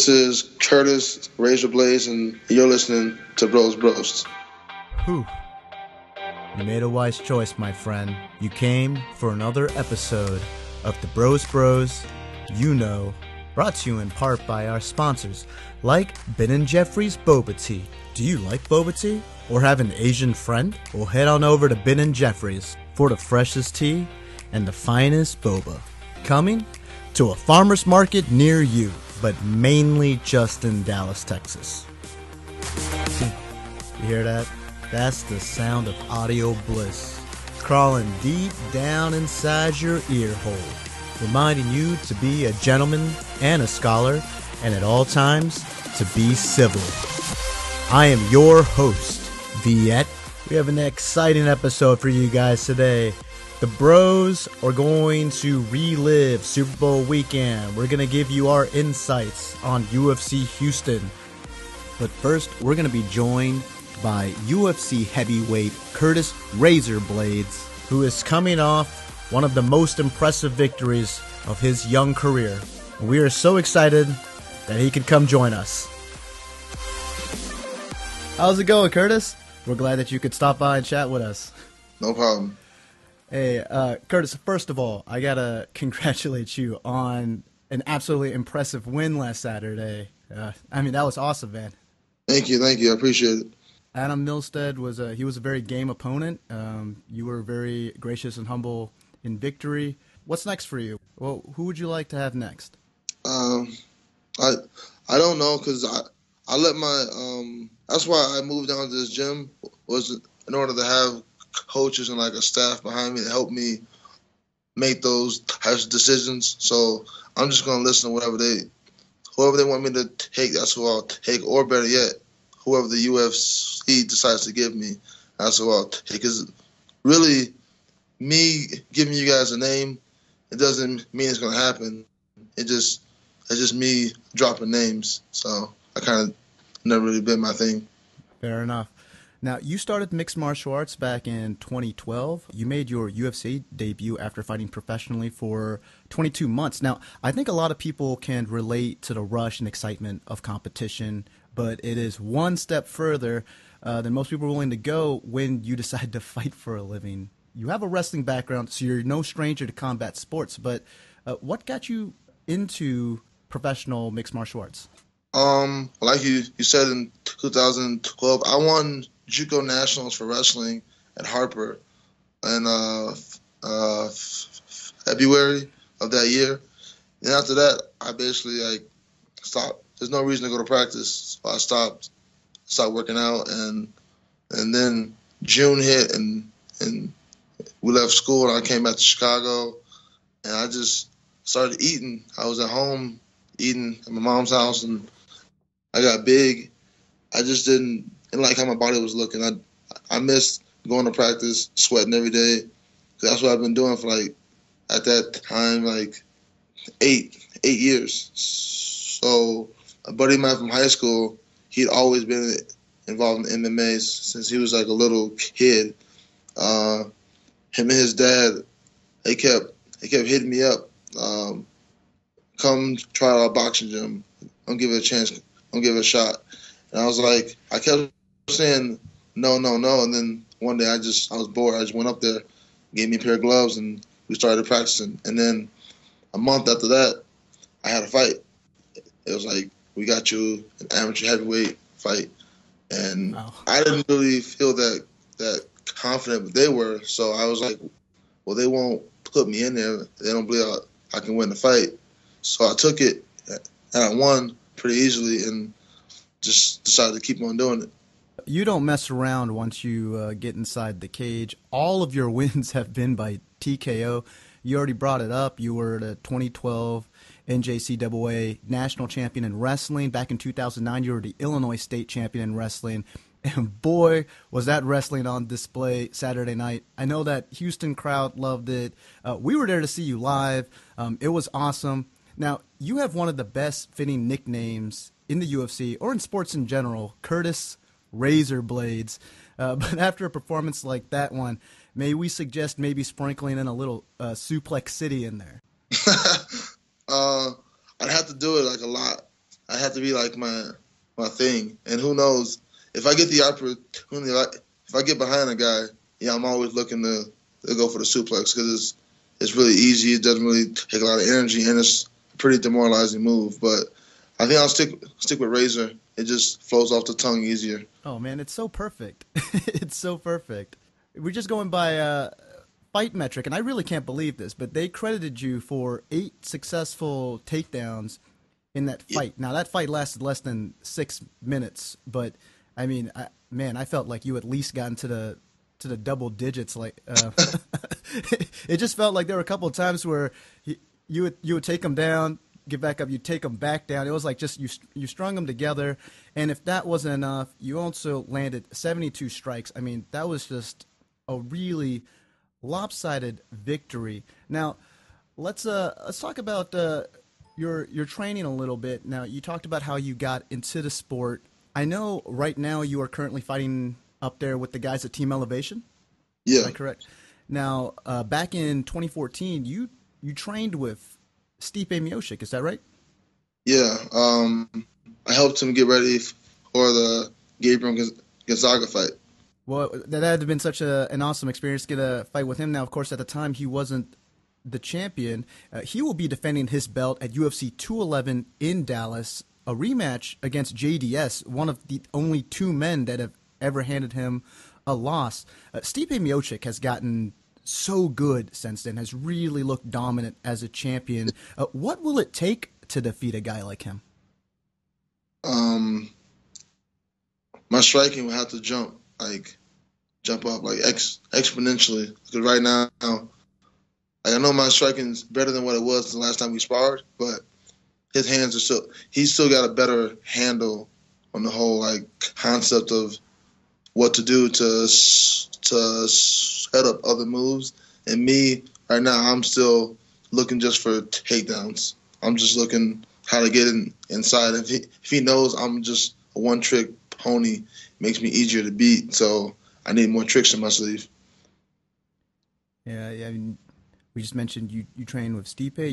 is Curtis, Razor Blaydes, and you're listening to Bros. Whew. You made a wise choice, my friend. You came for another episode of the Bros, you know, brought to you in part by our sponsors, like Ben & Jeffrey's Boba Tea. Do you like Boba Tea? Or have an Asian friend? Well, head on over to Ben & Jeffrey's for the freshest tea and the finest boba. Coming to a farmer's market near you, but mainly just in Dallas, Texas. You hear that? That's the sound of audio bliss, crawling deep down inside your ear hole, reminding you to be a gentleman and a scholar, and at all times, to be civil. I am your host, Viet. We have an exciting episode for you guys today. The bros are going to relive Super Bowl weekend. We're going to give you our insights on UFC Houston. But first, we're going to be joined by UFC heavyweight Curtis Razor Blaydes, who is coming off one of the most impressive victories of his young career. And we are so excited that he could come join us. How's it going, Curtis? We're glad that you could stop by and chat with us. No problem. Hey, Curtis, first of all, I got to congratulate you on an absolutely impressive win last Saturday. That was awesome, man. Thank you. I appreciate it. Adam Milstead was a very game opponent. You were very gracious and humble in victory. What's next for you? Well, who would you like to have next? I don't know, because I let my that's why I moved down to this gym, was in order to have coaches and like a staff behind me to help me make those types of decisions. So I'm just gonna listen to whoever they want me to take, that's who I'll take, or better yet, whoever the UFC decides to give me, that's who I'll take. Because really, me giving you guys a name, it doesn't mean it's gonna happen. It's just me dropping names. So I kind of never really been my thing. Fair enough. Now, you started mixed martial arts back in 2012. You made your UFC debut after fighting professionally for 22 months. Now, I think a lot of people can relate to the rush and excitement of competition, but it is one step further than most people are willing to go when you decide to fight for a living. You have a wrestling background, so you're no stranger to combat sports, but what got you into professional mixed martial arts? Like you said, in 2012, I won JUCO Nationals for wrestling at Harper in February of that year. And after that, I basically stopped. There's no reason to go to practice, so I stopped working out, and then June hit, and we left school, and I came back to Chicago, and I just started eating. I was at home eating at my mom's house, and I got big. I just didn't like how my body was looking. I missed going to practice, sweating every day. That's what I've been doing for at that time, 8 years. So a buddy of mine from high school, he'd always been involved in MMA since he was a little kid. Him and his dad, they kept hitting me up. Come try out our boxing gym. Don't give it a chance. Don't give it a shot. And I was I kept saying no. And then one day I was bored. I just went up there, gave me a pair of gloves, and we started practicing. And then a month after that, I had a fight. It was we got you an amateur heavyweight fight. And wow. I didn't really feel that confident, but they were. So I was well, they won't put me in there. They don't believe I can win the fight. So I took it, and I won pretty easily, and just decided to keep on doing it. You don't mess around once you get inside the cage. All of your wins have been by TKO. You already brought it up. You were the 2012 NJCAA national champion in wrestling. Back in 2009, you were the Illinois state champion in wrestling. And boy, was that wrestling on display Saturday night. I know that Houston crowd loved it. We were there to see you live. It was awesome. Now, you have one of the best fitting nicknames in the UFC, or in sports in general, Curtis Razor Blaydes. But after a performance like that one, may we suggest maybe sprinkling in a little Suplex City in there? I'd have to do it a lot. I have to be like my thing. And who knows if I get the opportunity, if I get behind a guy, yeah, I'm always looking to go for the suplex because it's really easy. It doesn't really take a lot of energy, and it's a pretty demoralizing move. But I think I'll stick with Razor. It just flows off the tongue easier. Oh man, it's so perfect. It's so perfect. We're just going by fight metric, and I really can't believe this, but they credited you for 8 successful takedowns in that fight. Now that fight lasted less than 6 minutes, but I mean, I felt like you at least got into the double digits. Like it just felt like there were a couple of times where you would take them down, get back up, you take them back down. It was like just you strung them together, and if that wasn't enough, you also landed 72 strikes. I mean, that was just a really lopsided victory. Now, let's talk about your training a little bit. Now, you talked about how you got into the sport. I know right now you are currently fighting up there with the guys at Team Elevation. Yeah. Is that correct? Now, back in 2014, you trained with Stipe Miocic. Is that right? Yeah. I helped him get ready for the Gabriel Gonzaga fight. Well, that had been such an awesome experience to get a fight with him. Now, of course, at the time, he wasn't the champion. He will be defending his belt at UFC 211 in Dallas, a rematch against JDS, one of the only 2 men that have ever handed him a loss. Stipe Miocic has gotten so good since then, has really looked dominant as a champion. What will it take to defeat a guy like him? My striking will have to jump up exponentially. Because right now, I know my striking's better than what it was the last time we sparred, but his hands are he's still got a better handle on the whole concept of what to do to set up other moves. And me, right now, I'm still looking just for takedowns. I'm just looking how to get inside. If he knows I'm just a one-trick pony, it makes me easier to beat. So I need more tricks in my sleeve. Yeah. I mean, we just mentioned you trained with Stipe.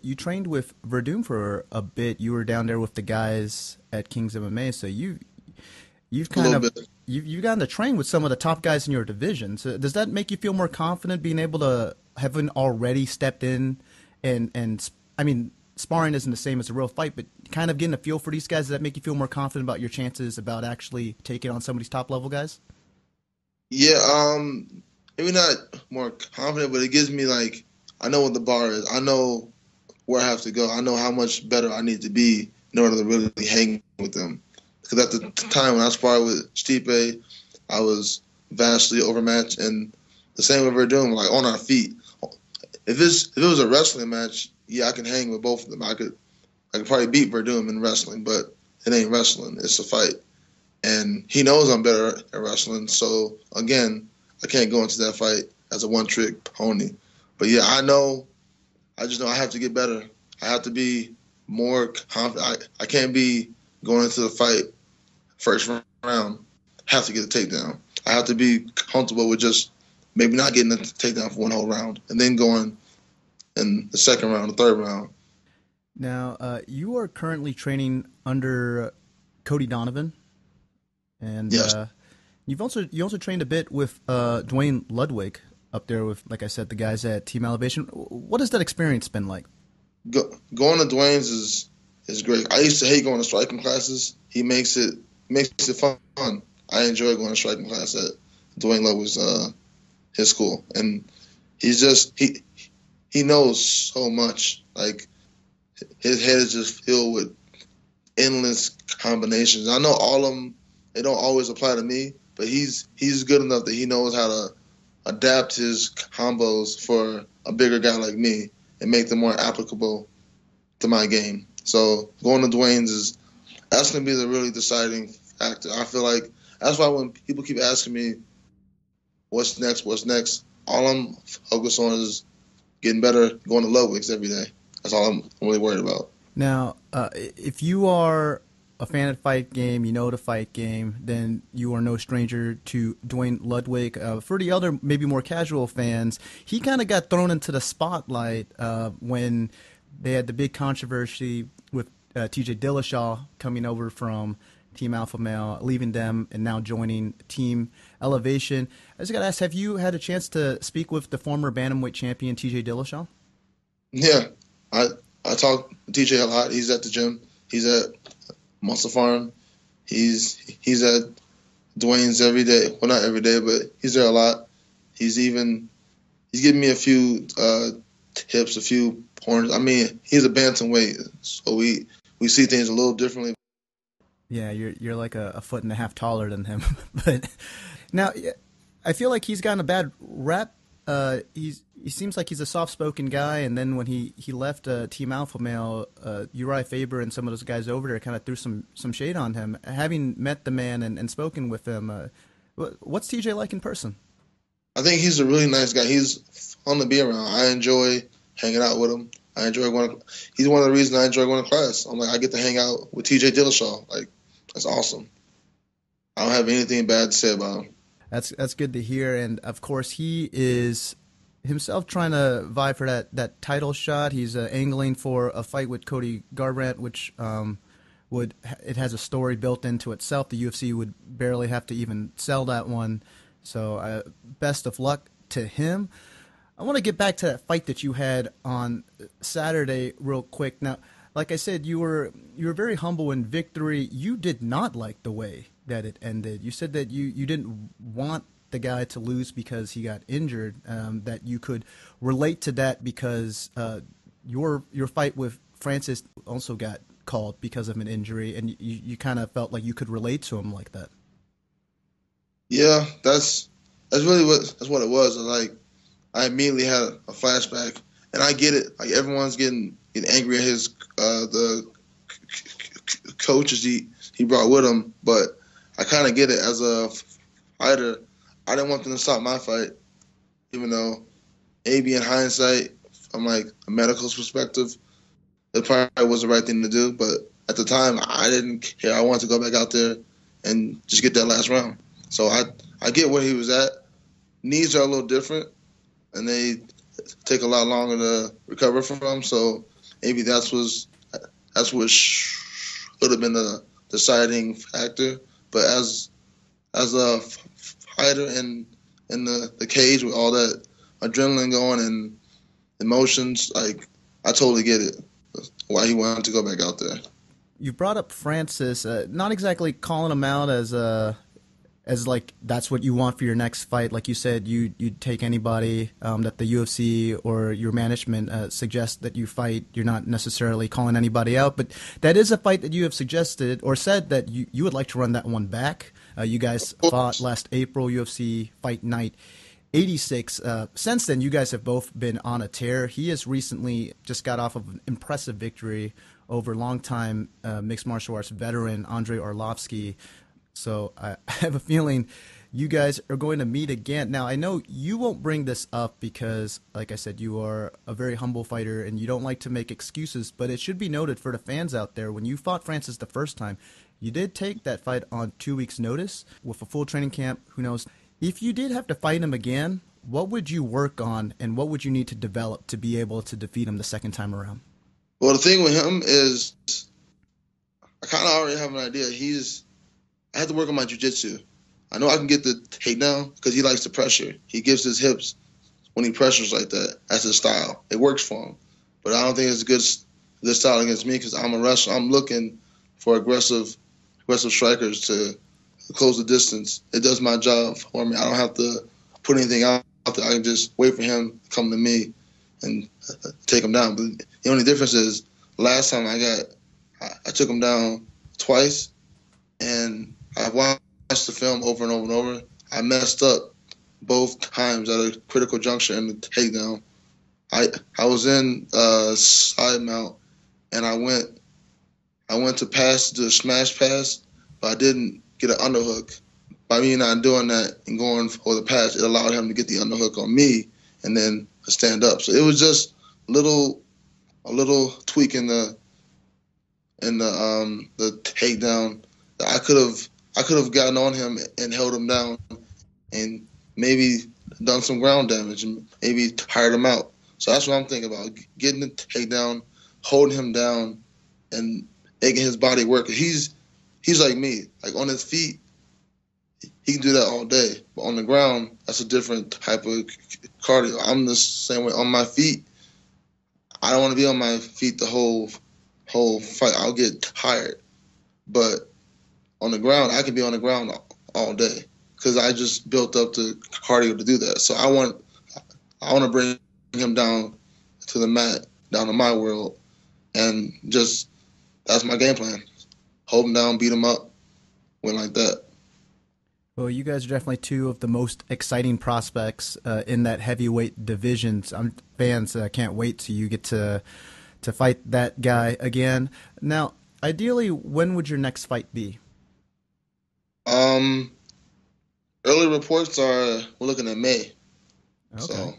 You trained with Verdum for a bit. You were down there with the guys at Kings MMA. So you've gotten to train with some of the top guys in your division. So does that make you feel more confident being able to having already stepped in and I mean, sparring isn't the same as a real fight, but kind of getting a feel for these guys, does that make you feel more confident about your chances about actually taking on some of these top level guys? Yeah, maybe not more confident, but it gives me I know what the bar is. I know where I have to go. I know how much better I need to be in order to really hang with them. Because at the time when I sparred with Stipe, I was vastly overmatched, and the same with Verdum, on our feet. If it was a wrestling match, yeah, I can hang with both of them. I could probably beat Verdum in wrestling, but it ain't wrestling. It's a fight. And he knows I'm better at wrestling, so again, I can't go into that fight as a one-trick pony. But yeah, I just know I have to get better. I have to be more confident. I can't be going into the fight first round, have to get a takedown. I have to be comfortable with just maybe not getting a takedown for one whole round and then going in the second round, the third round. Now, you are currently training under Cody Donovan, and yes. you also trained a bit with Dwayne Ludwig up there with, like I said, the guys at Team Elevation. What has that experience been like? Going to Dwayne's is great. I used to hate going to striking classes. He makes it fun. I enjoy going to striking class at Dwayne Ludwig's his school, and he's just he knows so much. His head is just filled with endless combinations. I know all of them. They don't always apply to me, but he's good enough that he knows how to adapt his combos for a bigger guy like me and make them more applicable to my game. So going to Dwayne's that's going to be the really deciding factor. I feel like that's why when people keep asking me what's next, all I'm focused on is getting better, going to Ludwig's every day. That's all I'm really worried about. Now, if you are a fan of the fight game, you know the fight game, then you are no stranger to Dwayne Ludwig. For the other, maybe more casual fans, he kind of got thrown into the spotlight when they had the big controversy with TJ Dillashaw coming over from Team Alpha Male, leaving them and now joining Team Elevation. I just got to ask, have you had a chance to speak with the former bantamweight champion TJ Dillashaw? Yeah, I talk to TJ a lot. He's at the gym. He's at Muscle Farm. He's at Dwayne's every day. Well, not every day, but he's there a lot. He's giving me a few tips, a few pointers. I mean, he's a bantamweight, so we see things a little differently. Yeah, you're like a foot and a half taller than him. But now, I feel like he's gotten a bad rep. He seems like he's a soft-spoken guy, and then when he left Team Alpha Male, Uriah Faber and some of those guys over there kind of threw some shade on him. Having met the man and spoken with him, what's TJ like in person? I think he's a really nice guy. He's fun to be around. I enjoy hanging out with him. I enjoy going. He's one of the reasons I enjoy going to class. I'm like, I get to hang out with TJ Dillashaw. Like, that's awesome. I don't have anything bad to say about him. That's good to hear. And of course, he is himself trying to vie for that title shot. He's angling for a fight with Cody Garbrandt, which it has a story built into itself. The UFC would barely have to even sell that one. So best of luck to him. I want to get back to that fight that you had on Saturday real quick. Now, like I said, you were very humble in victory. You did not like the way that it ended. You said that you didn't want the guy to lose because he got injured, that you could relate to that because your fight with Francis also got called because of an injury, and you kind of felt like you could relate to him like that. Yeah, that's really what it was. Like, I immediately had a flashback, and I get it. Like, everyone's getting angry at his the coaches he brought with him, but I kind of get it. As a fighter, I didn't want them to stop my fight, even though maybe in hindsight, from like a medical perspective, it probably was the right thing to do. But at the time, I didn't care. I wanted to go back out there and just get that last round. So I get where he was at. Knees are a little different, and they take a lot longer to recover from. So maybe that's what should have been the deciding factor. But as a fighter in the cage with all that adrenaline going and emotions, like, I totally get it why he wanted to go back out there. You brought up Francis, not exactly calling him out as like that's what you want for your next fight. Like you said, you'd take anybody that the UFC or your management suggests that you fight. You're not necessarily calling anybody out, but that is a fight that you have suggested or said that you would like to run that one back. You guys fought last April, UFC Fight Night 86. Since then, you guys have both been on a tear. He has recently just got off of an impressive victory over longtime mixed martial arts veteran Andrei Arlovsky. So I have a feeling you guys are going to meet again. Now, I know you won't bring this up because, like I said, you are a very humble fighter and you don't like to make excuses, but it should be noted for the fans out there, when you fought Francis the first time, you did take that fight on 2 weeks' notice with a full training camp. Who knows? If you did have to fight him again, what would you work on and what would you need to develop to be able to defeat him the second time around? Well, the thing with him is I kind of already have an idea. I had to work on my jiu-jitsu. I know I can get the takedown because he likes the pressure. He gives his hips when he pressures like that. That's his style. It works for him. But I don't think it's a good style against me because I'm a wrestler. I'm looking for aggressive strikers to close the distance. It does my job for me. I don't have to put anything out there. I can just wait for him to come to me and take him down. But the only difference is last time I took him down twice, and I watched the film over and over and over. I messed up both times at a critical juncture in the takedown. I was in side mount, and I went to pass the smash pass, but I didn't get an underhook. By me not doing that and going for the pass, it allowed him to get the underhook on me and then stand up. So it was just a little tweak in the takedown that I could have gotten on him and held him down and maybe done some ground damage and maybe tired him out. So that's what I'm thinking about, getting the takedown, holding him down, and making his body work. He's like me. Like on his feet, he can do that all day. But on the ground, that's a different type of cardio. I'm the same way. On my feet, I don't want to be on my feet the whole fight. I'll get tired. But on the ground, I can be on the ground all day because I just built up the cardio to do that. So I want to bring him down to the mat, down to my world, and just that's my game plan. Hold him down, beat him up, win like that. Well, you guys are definitely two of the most exciting prospects in that heavyweight division. Fans can't wait till you get to fight that guy again. Now, ideally, when would your next fight be? Early reports are we're looking at May. Okay. So,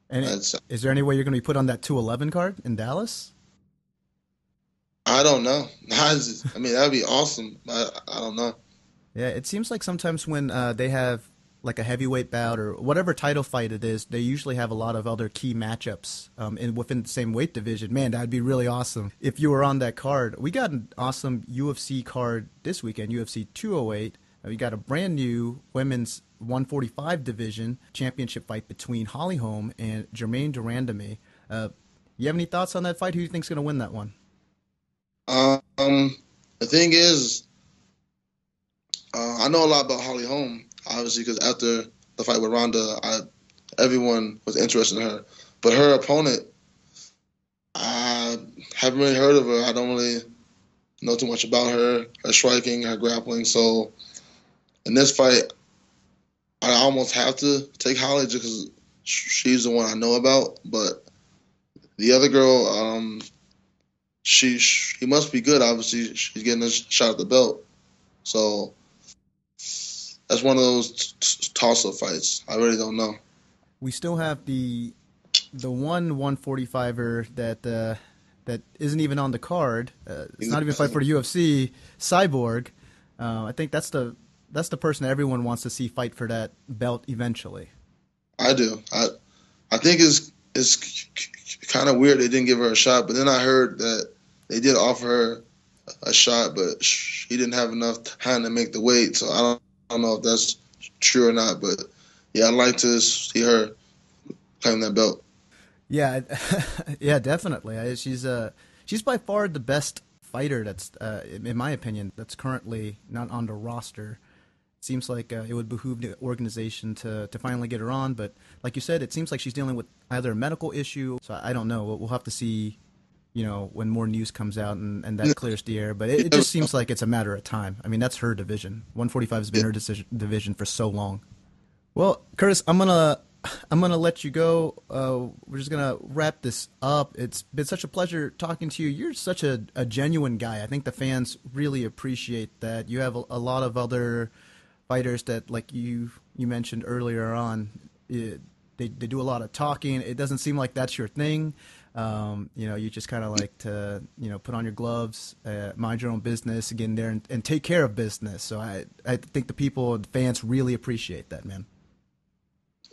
and is there any way you're going to be put on that 211 card in Dallas? I don't know. I mean, that'd be awesome. I don't know. Yeah, it seems like sometimes when they have like a heavyweight bout or whatever title fight it is, they usually have a lot of other key matchups within the same weight division. Man, that'd be really awesome if you were on that card. We got an awesome UFC card this weekend, UFC 208. We got a brand new women's 145 division championship fight between Holly Holm and Germaine Durandamy. You have any thoughts on that fight? Who do you think's going to win that one? The thing is, I know a lot about Holly Holm, obviously, because after the fight with Ronda, everyone was interested in her. But her opponent, I haven't really heard of her. I don't really know too much about her striking, her grappling. So in this fight, I almost have to take Holly just because she's the one I know about. But the other girl, she must be good. Obviously, she's getting a shot at the belt. So that's one of those toss-up fights. I really don't know. We still have the one 145er that isn't even on the card. It's not even a fight for the UFC. Cyborg. I think that's the person that everyone wants to see fight for that belt eventually. I do. I think it's kind of weird they didn't give her a shot, but then I heard that they did offer her a shot, but she didn't have enough time to make the weight. So I don't know if that's true or not, but yeah, I'd like to see her claim that belt. Yeah, yeah, definitely. She's by far the best fighter that's, in my opinion, that's currently not on the roster. It seems like it would behoove the organization to finally get her on, but like you said, it seems like she's dealing with either a medical issue. So I don't know. We'll have to see, when more news comes out and that clears the air. But it just seems like it's a matter of time. I mean, that's her division. 145 has been her division for so long. Well, Curtis, I'm gonna let you go. We're just gonna wrap this up. It's been such a pleasure talking to you. You're such a genuine guy. I think the fans really appreciate that. You have a lot of other fighters that, like you mentioned earlier on, they do a lot of talking. It doesn't seem like that's your thing. You just kind of like to, put on your gloves, mind your own business, get in there and take care of business. So I think the fans really appreciate that, man.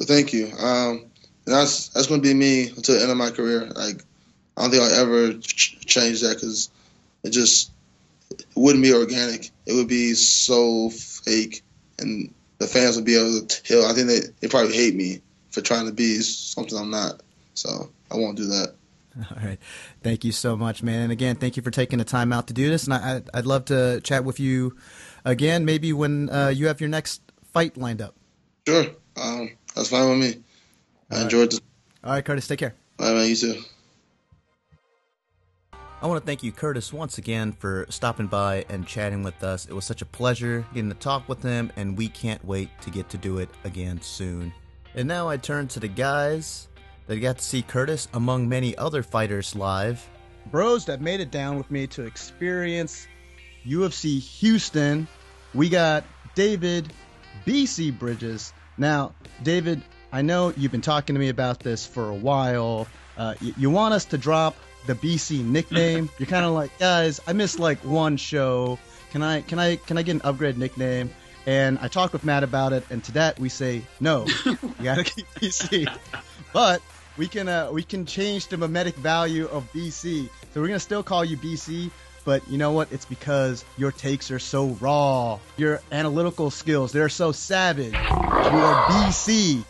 Thank you. That's going to be me until the end of my career. Like, I don't think I'll ever change that because it wouldn't be organic. It would be so fake, and the fans would be able to tell. I think they probably hate me for trying to be something I'm not. So I won't do that. All right. Thank you so much, man. And again, thank you for taking the time out to do this. And I'd love to chat with you again, maybe when you have your next fight lined up. Sure. That's fine with me. I enjoyed this. All right, Curtis, take care. All right, man. You too. I want to thank you, Curtis, once again for stopping by and chatting with us. It was such a pleasure getting to talk with him, and we can't wait to get to do it again soon. And now I turn to the guys that got to see Curtis among many other fighters live. Bros that made it down with me to experience UFC Houston. We got David BC Bridges. Now, David, I know you've been talking to me about this for a while. You want us to drop the BC nickname? You're kind of like, guys, I missed like one show. Can I get an upgrade nickname? And I talked with Matt about it, and to that we say no. You gotta keep BC. But we can change the mimetic value of BC. So we're gonna still call you BC, but you know what? It's because your takes are so raw. Your analytical skills, they're so savage. You are BC.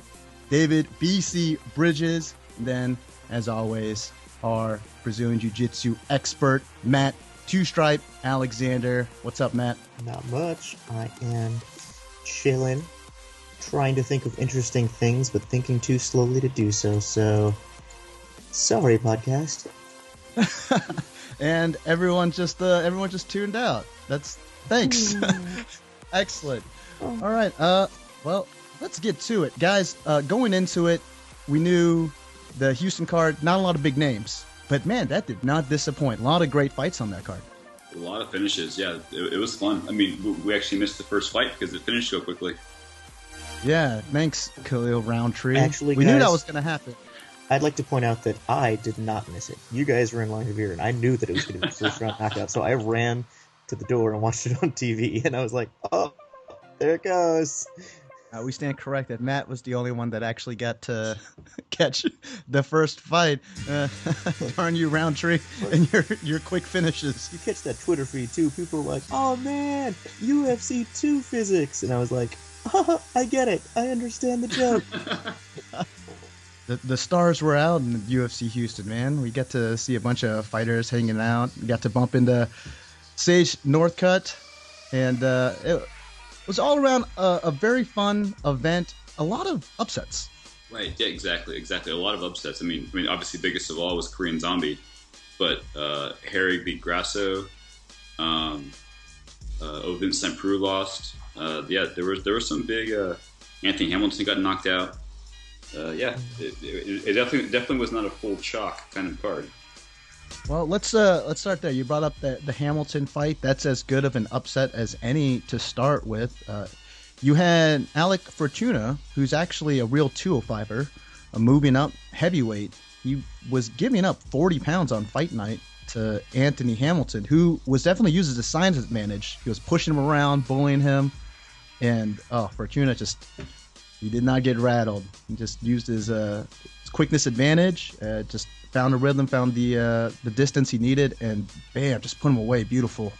David BC Bridges. And then, as always, our Brazilian Jiu-Jitsu expert, Matt Two-Stripe Alexander. What's up, Matt? Not much. I am chilling, trying to think of interesting things, but thinking too slowly to do so. So, sorry, podcast. And everyone just tuned out. Thanks. Excellent. All right. Well, let's get to it, guys. Going into it, we knew the Houston card, not a lot of big names, but man, that did not disappoint. A lot of great fights on that card. A lot of finishes. Yeah, it was fun. I mean, we actually missed the first fight because it finished so quickly. Yeah, thanks, Khalil Roundtree. Actually, we guys, knew that was going to happen. I'd like to point out that I did not miss it. You guys were in line of ear, and I knew that it was going to be first round knockout, so I ran to the door and watched it on TV, and I was like, oh, there it goes. We stand corrected. Matt was the only one that actually got to catch the first fight. Darn you, Roundtree, and your quick finishes. You catch that Twitter feed, too. People were like, oh, man, UFC 2 physics. And I was like, oh, I get it. I understand the joke. The stars were out in UFC Houston, man. We got to see a bunch of fighters hanging out. We got to bump into Sage Northcutt, and it was all around a very fun event. A lot of upsets. Right. Yeah. Exactly. A lot of upsets. I mean, obviously, biggest of all was Korean Zombie, but Harry beat Grasso. Vincent Prue lost. Yeah, there was some big. Anthony Hamilton got knocked out. It definitely was not a full chalk kind of card. Well, let's start there. You brought up the Hamilton fight. That's as good of an upset as any to start with. You had Alec Fortuna, who's actually a real 205er, moving up heavyweight. He was giving up 40 pounds on fight night to Anthony Hamilton, who was definitely used as a size advantage. He was pushing him around, bullying him, and Fortuna he did not get rattled. He just used his quickness advantage, just found a rhythm, found the distance he needed, and bam, just put him away. Beautiful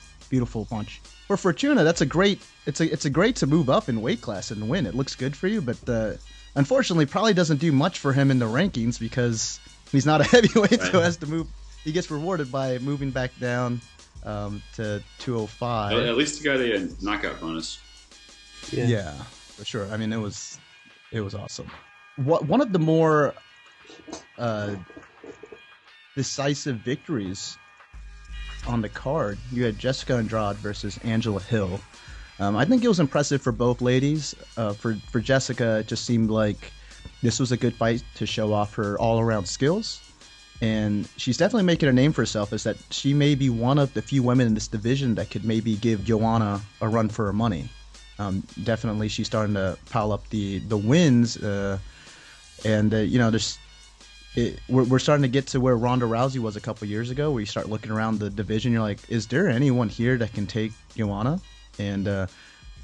punch. For Fortuna, it's a great to move up in weight class and win. It looks good for you, but unfortunately, probably doesn't do much for him in the rankings because he's not a heavyweight, right. So has to move. He gets rewarded by moving back down to 205. Well, at least he got a knockout bonus. Yeah, for sure. I mean, it was awesome. One of the more decisive victories on the card, you had Jessica Andrade versus Angela Hill. I think it was impressive for both ladies. For Jessica, it just seemed like this was a good fight to show off her all-around skills. And she's definitely making a name for herself, is that she may be one of the few women in this division that could maybe give Joanna a run for her money. Definitely she's starting to pile up the wins. We're starting to get to where Ronda Rousey was a couple years ago, where you start looking around the division, you're like, is there anyone here that can take Joanna? And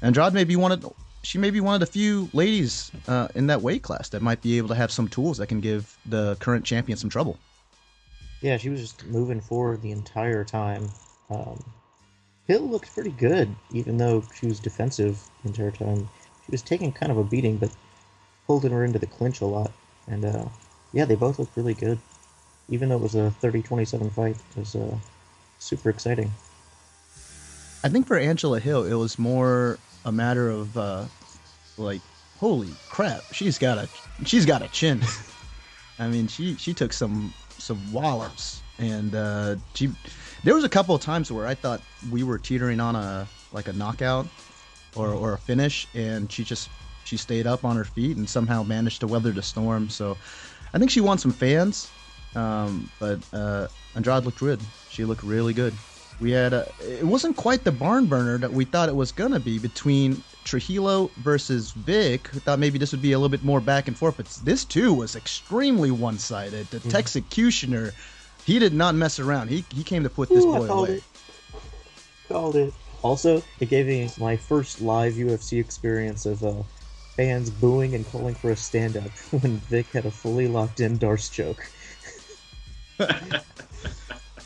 Andrade may be one of the few ladies in that weight class that might be able to have some tools that can give the current champion some trouble. Yeah, she was just moving forward the entire time. Hill looked pretty good, even though she was defensive the entire time. She was taking kind of a beating, but holding her into the clinch a lot. And yeah, they both looked really good. Even though it was a 30-27 fight, it was super exciting. I think for Angela Hill, it was more a matter of like, holy crap, she's got a chin. I mean, she took some wallops, and there was a couple of times where I thought we were teetering on a knockout or a finish, and she stayed up on her feet and somehow managed to weather the storm. So I think she won some fans, but Andrade looked good. She looked really good. We had it wasn't quite the barn burner that we thought it was gonna be between Trujillo versus Vic. We thought maybe this would be a little bit more back and forth, but this too was extremely one-sided. The Texecutioner, he did not mess around. He came to put this boy away. Called it. Also, it gave me my first live UFC experience of fans booing and calling for a stand-up when Vic had a fully locked-in Darce choke.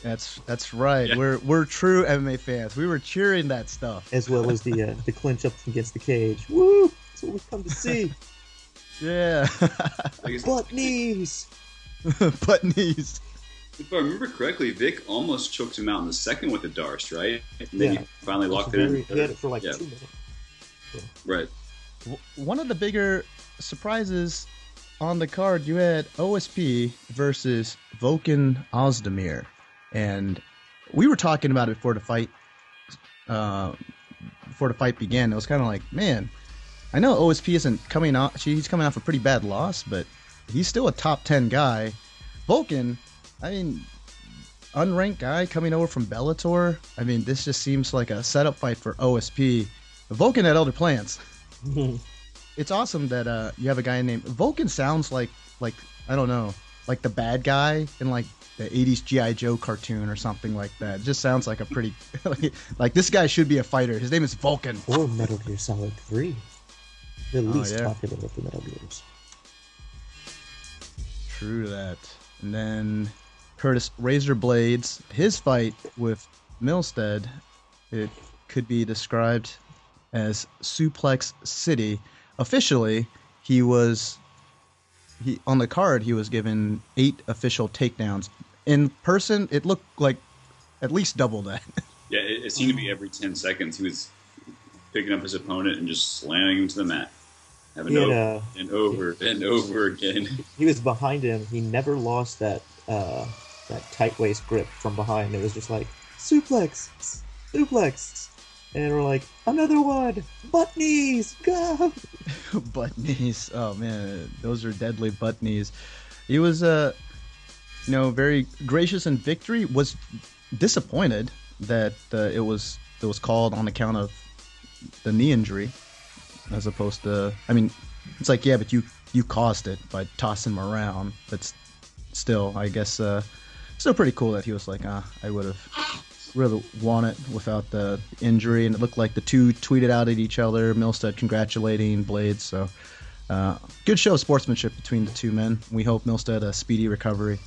That's right. Yeah. We're true MMA fans. We were cheering that stuff. As well as the clinch up against the cage. Woo! That's what we've come to see. Yeah. Butt knees. Butt knees. If I remember correctly, Vic almost choked him out in the second with the Darce, right? And then Yeah. he finally locked it in. He had it for like Yeah. 2 minutes. Right. One of the bigger surprises on the card, you had OSP versus Volkan Ozdemir, and we were talking about it before the fight began. It was kind of like, man, I know OSP isn't coming out. He's coming off a pretty bad loss, but he's still a top 10 guy. Volkan, I mean, unranked guy coming over from Bellator. I mean, this just seems like a setup fight for OSP. Volkan had other plans. It's awesome that you have a guy named Volkan. Sounds like I don't know, like the bad guy in like the 80s G.I. Joe cartoon or something like that. It just sounds like a pretty like this guy should be a fighter. His name is Volkan. Or Metal Gear Solid 3. The least yeah. popular of the Metal Gears. True that. And then Curtis Razor Blaydes, his fight with Milstead, it could be described as Suplex City. Officially, he on the card he was given 8 official takedowns. In person, it looked like at least double that. Yeah, it seemed to be every 10 seconds he was picking up his opponent and just slamming him to the mat. Having over and over and over again. He was behind him. He never lost that tight waist grip from behind. It was just like, suplex, suplex. And we're like, another one! Butt knees! Go! Butt knees. Oh, man. Those are deadly butt knees. He was, very gracious in victory. Was disappointed that it was called on account of the knee injury, as opposed to... I mean, it's like, yeah, but you caused it by tossing him around. But still, I guess, still pretty cool that he was like, I would have... really won it without the injury, and it looked like the two tweeted out at each other, Milstead congratulating Blaydes. So good show of sportsmanship between the two men. We hope Milstead a speedy recovery.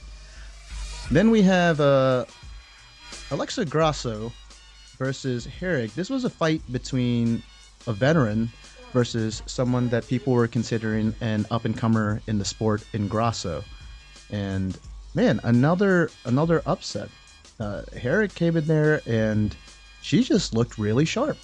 Then we have Alexa Grasso versus Herrig. This was a fight between a veteran versus someone that people were considering an up-and-comer in the sport in Grasso. And man, another upset. Herrig came in there, and she just looked really sharp.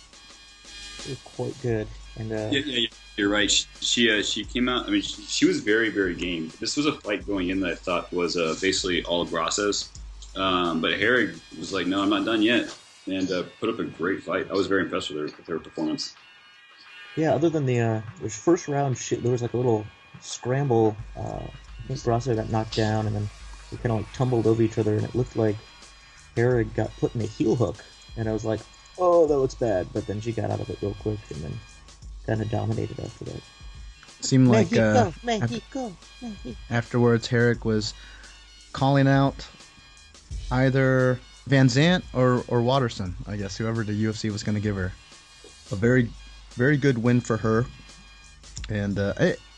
It was quite good. And yeah, you're right. She came out. I mean, she was very, very game. This was a fight going in that I thought was basically all Grasso's. But Herrig was like, no, I'm not done yet, and put up a great fight. I was very impressed with her performance. Yeah, other than the first round, there was like a little scramble. I think Grasso got knocked down, and then they kind of like tumbled over each other, and it looked like Herrig got put in a heel hook, and I was like, oh, that looks bad. But then she got out of it real quick, and then kind of dominated after that. Seemed like Mexico. Afterwards, Herrig was calling out either Van Zant or Watterson, I guess, whoever the UFC was going to give her. A very, very good win for her. And,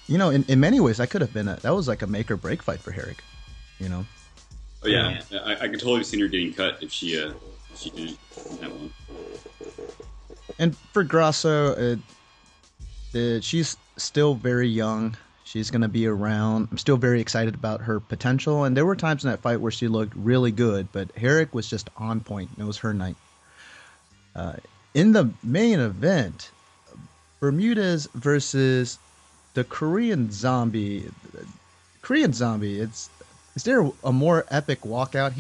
in many ways, that could have been that was like a make or break fight for Herrig, Oh, yeah. I could totally see her getting cut if she didn't have one. And for Grasso, she's still very young. She's going to be around. I'm still very excited about her potential. And there were times in that fight where she looked really good, but Herrig was just on point. It was her night. In the main event, Bermudez versus the Korean Zombie. Korean Zombie, is there a more epic walkout?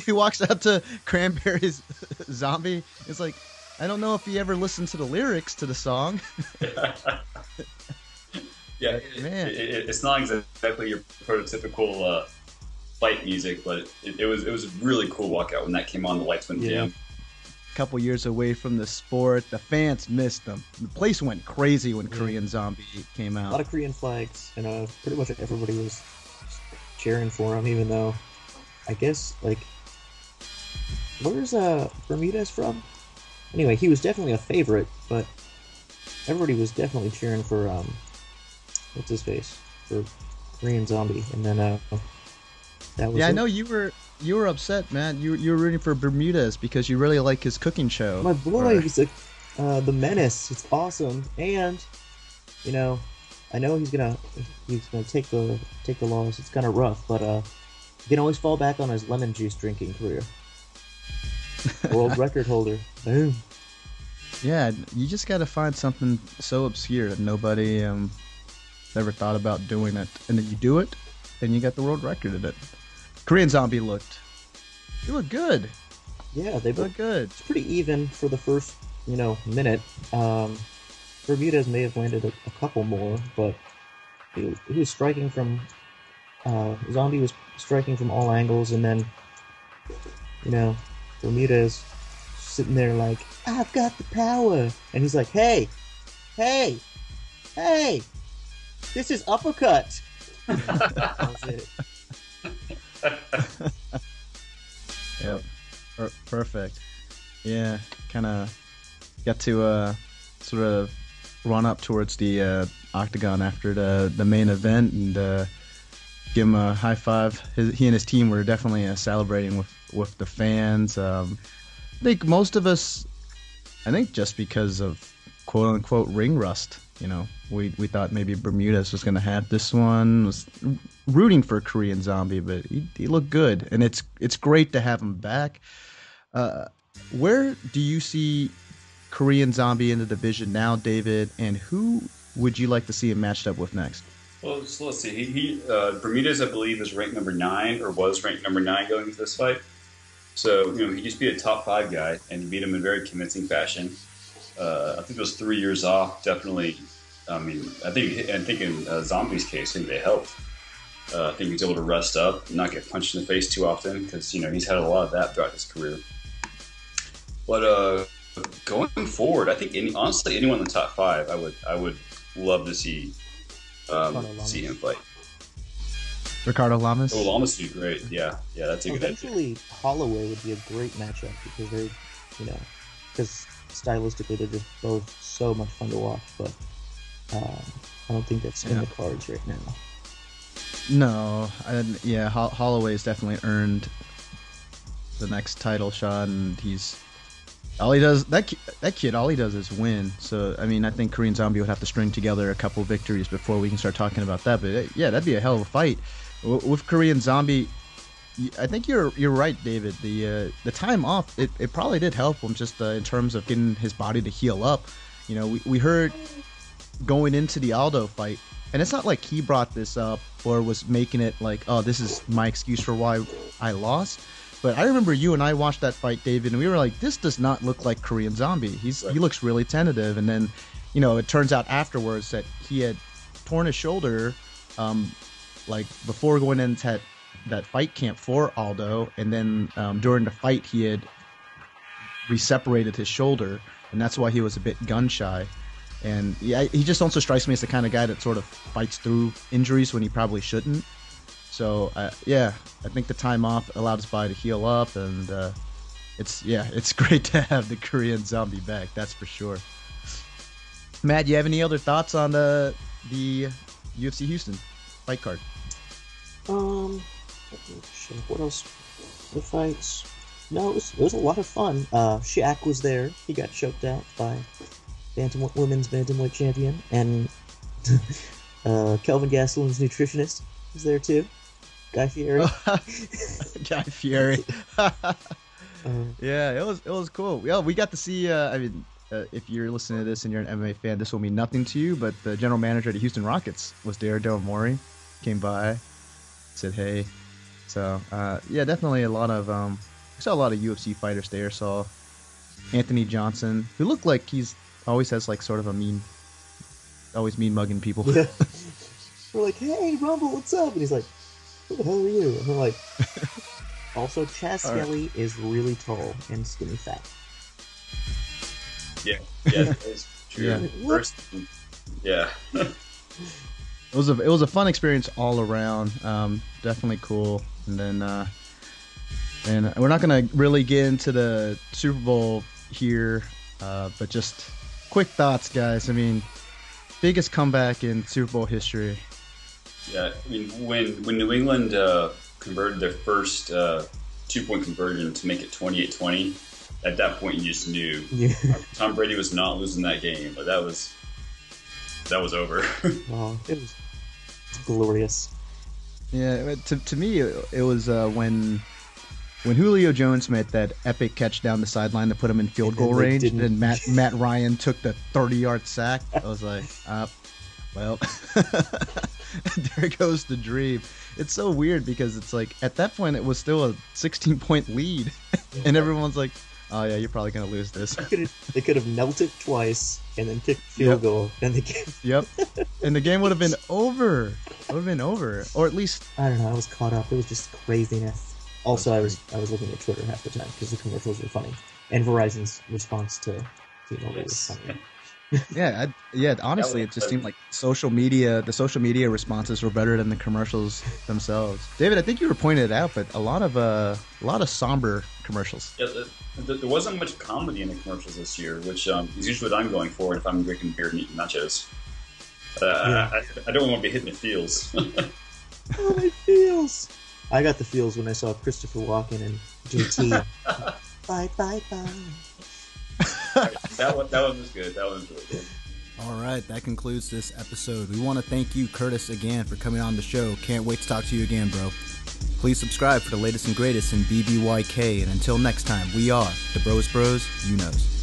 He walks out to Cranberry's Zombie. It's like, I don't know if he ever listened to the lyrics to the song. Yeah, man, it's not exactly your prototypical fight music, but it was a really cool walkout when that came on. The lights went dim. A couple years away from the sport, the fans missed them. The place went crazy when Korean Zombie came out. A lot of Korean flags, and pretty much everybody was cheering for him, even though I guess where's Bermudez from? Anyway, he was definitely a favorite, but everybody was definitely cheering for what's his face, for Korean Zombie, and then that was I know you were you were upset, man. You were rooting for Bermudez because you really like his cooking show. My boy, he's like the menace. It's awesome, and you know, I know he's gonna take the loss. It's kind of rough, but he can always fall back on his lemon juice drinking career. World record holder. Boom. Yeah, you just got to find something so obscure that nobody ever thought about doing it, and then you do it, and you got the world record in it. Korean Zombie looked good. Yeah, they looked good. It's pretty even for the first minute. Bermudez may have landed a couple more, but he was striking from Zombie was striking from all angles, and then Bermudez sitting there like, I've got the power, and he's like, hey, this is uppercut. That's it. Yep. Perfect. Yeah, kind of got to sort of run up towards the Octagon after the main event and give him a high five. He and his team were definitely celebrating with the fans. I think most of us, just because of quote unquote ring rust, we thought maybe Bermudez was going to have this one. Was rooting for Korean Zombie, but he looked good, and it's great to have him back. Where do you see Korean Zombie in the division now, David? And who would you like to see him matched up with next? Well, so let's see. He Bermudez, I believe, is ranked number 9 or was ranked number 9 going into this fight. So he just beat a top 5 guy, and he beat him in very convincing fashion. I think those 3 years off definitely. I think in Zombie's case, I think they helped. I think he's able to rest up, and not get punched in the face too often, because he's had a lot of that throughout his career. But going forward, I think honestly anyone in the top 5, I would love to see him fight. Ricardo Lamas? Oh, Lamas would be great. Yeah, that's a good idea. Eventually, Holloway would be a great matchup because they're, because stylistically they're just both so much fun to watch. But I don't think that's in the cards right now. No, Holloway's definitely earned the next title shot, and all he does is win. So I think Korean Zombie would have to string together a couple victories before we can start talking about that. But yeah, that'd be a hell of a fight with Korean Zombie. I think you're right, David. The time off it probably did help him just in terms of getting his body to heal up. We heard going into the Aldo fight, and it's not like he brought this up or was making it like, oh, this is my excuse for why I lost. But I remember you and I watched that fight, David, and we were like, this does not look like Korean Zombie. He looks really tentative. And then, it turns out afterwards that he had torn his shoulder, before going into that fight camp for Aldo. And then during the fight, he had re-separated his shoulder, and that's why he was a bit gun shy. And he just also strikes me as the kind of guy that sort of fights through injuries when he probably shouldn't. So I think the time off allowed his body to heal up, and it's great to have the Korean Zombie back. That's for sure. Matt, you have any other thoughts on the UFC Houston fight card? What else? The fights? No, it was a lot of fun. Shaq was there. He got choked out by women's bantamweight champion, and Kelvin Gastelum's nutritionist was there too. Guy Fieri. Guy Fieri. Yeah, it was cool. Yeah, we got to see. If you're listening to this and you're an MMA fan, this will mean nothing to you. But the general manager of the Houston Rockets was there. Daryl Morey came by, said hey. So definitely a lot of. I saw a lot of UFC fighters there. Saw Anthony Johnson, who looked like he's always has like sort of always mean mugging people. Yeah. We're like, hey Rumble, what's up? And he's like, who the hell are you? And we're like, also Chaz Skelly is really tall and skinny fat. Yeah, that's true. Yeah. It was a fun experience all around. Definitely cool. And then and we're not gonna really get into the Super Bowl here, but just quick thoughts, guys. Biggest comeback in Super Bowl history. Yeah, when New England converted their first 2-point conversion to make it 28-20. At that point, you just knew Tom Brady was not losing that game. But that was over. Oh, it's glorious. Yeah, to me, it was when Julio Jones made that epic catch down the sideline to put him in field goal range, and Matt Ryan took the 30-yard sack. I was like, well, there goes the dream. It's so weird because it's like at that point it was still a 16-point lead, and everyone's like, oh yeah, you're probably gonna lose this. They could have knelt it twice and then kicked field goal, and the game. Yep, and the game would have been over. Or at least I don't know. I was caught up. It was just craziness. Also, I was looking at Twitter half the time because the commercials were funny, and Verizon's response to T-Mobile was funny. Honestly, it just seemed like the social media responses were better than the commercials themselves. David, I think you were pointing it out, but a lot of somber commercials. Yeah, there wasn't much comedy in the commercials this year, which is usually what I'm going for if I'm drinking beer and eating nachos. I don't want to be hitting the feels. Oh, my feels! I got the feels when I saw Christopher Walken and JT. Bye. That one was good. That one was really good. All right, that concludes this episode. We want to thank you, Curtis, again for coming on the show. Can't wait to talk to you again, bro. Please subscribe for the latest and greatest in BBYK. And until next time, we are the Bros, you knows.